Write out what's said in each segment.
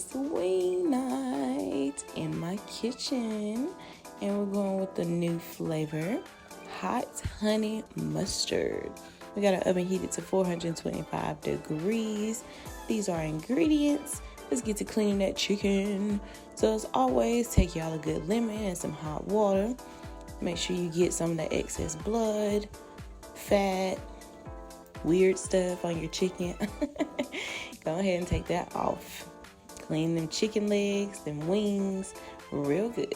It's wing night in my kitchen, and we're going with the new flavor, hot honey mustard. We got our oven heated to 425 degrees. These are our ingredients. Let's get to cleaning that chicken. So as always, take y'all a good lemon and some hot water. Make sure you get some of that excess blood, fat, weird stuff on your chicken. Go ahead and take that off. Clean them chicken legs, them wings, real good.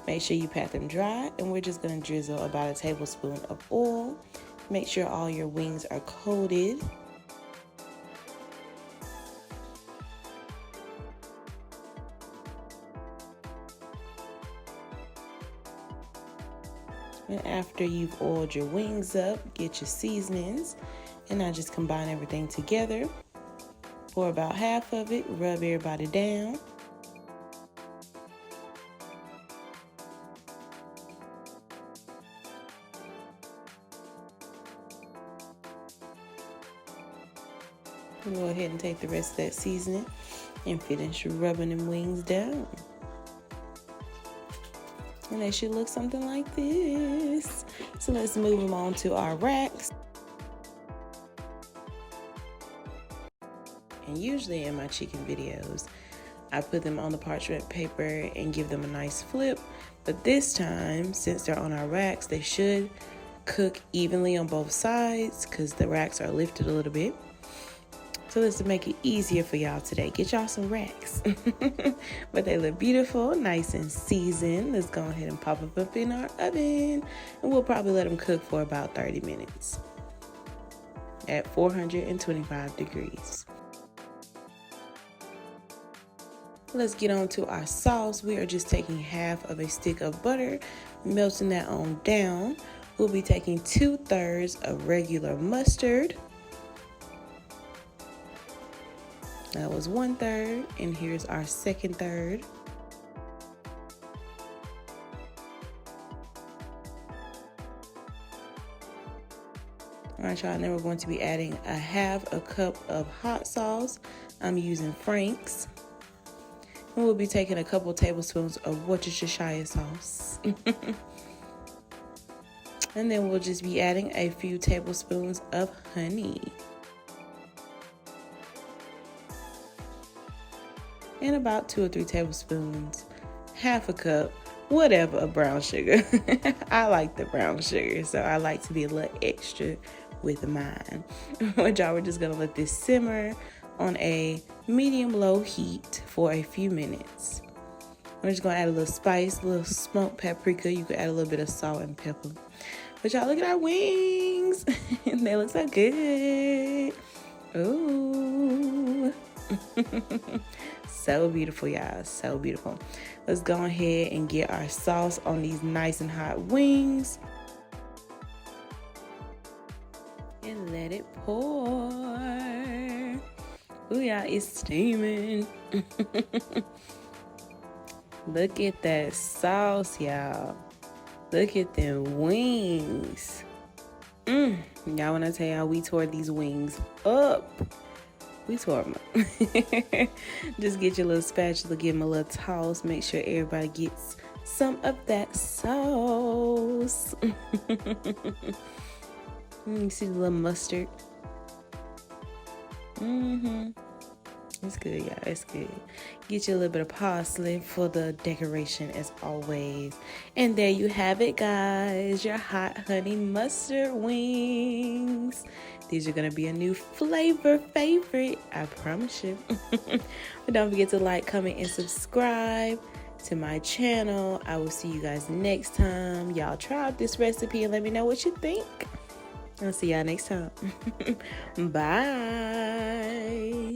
Make sure you pat them dry, and we're just gonna drizzle about a tablespoon of oil. Make sure all your wings are coated. And after you've oiled your wings up, get your seasonings, and I just combine everything together. Pour about half of it, rub everybody down. Go ahead and take the rest of that seasoning and finish rubbing them wings down. And they should look something like this. So let's move them on to our racks. And usually in my chicken videos, I put them on the parchment paper and give them a nice flip. But this time, since they're on our racks, they should cook evenly on both sides because the racks are lifted a little bit. So let's make it easier for y'all today. Get y'all some racks. But they look beautiful, nice and seasoned. Let's go ahead and pop them up in our oven. And we'll probably let them cook for about 30 minutes at 425 degrees. Let's get on to our sauce. We are just taking half of a stick of butter, melting that on down. We'll be taking 2/3 of regular mustard. That was 1/3, and here's our second third. All right, y'all, now we're going to be adding a half a cup of hot sauce. I'm using Frank's. And we'll be taking a couple tablespoons of Worcestershire sauce. And then we'll just be adding a few tablespoons of honey. And about 2 or 3 tablespoons, half a cup, whatever, of brown sugar. I like the brown sugar, so I like to be a little extra with mine. But y'all, we're just gonna let this simmer on a medium-low heat for a few minutes. We're just gonna add a little spice, a little smoked paprika. You can add a little bit of salt and pepper. But y'all, look at our wings. They look so good. Ooh. So beautiful, y'all, so beautiful. Let's go ahead and get our sauce on these nice and hot wings. And let it pour. Ooh, y'all, it's steaming. Look at that sauce, y'all. Look at them wings. Y'all, when I tell y'all, we tore these wings up. We tore them up. Just get your little spatula, give them a little toss. Make sure everybody gets some of that sauce. You see the little mustard? It's good, y'all. It's good. Get you a little bit of parsley for the decoration, as always. And there you have it, guys. Your hot honey mustard wings. These are going to be a new flavor favorite, I promise you. But don't forget to like, comment, and subscribe to my channel. I will see you guys next time. Y'all try out this recipe and let me know what you think. I'll see y'all next time. Bye.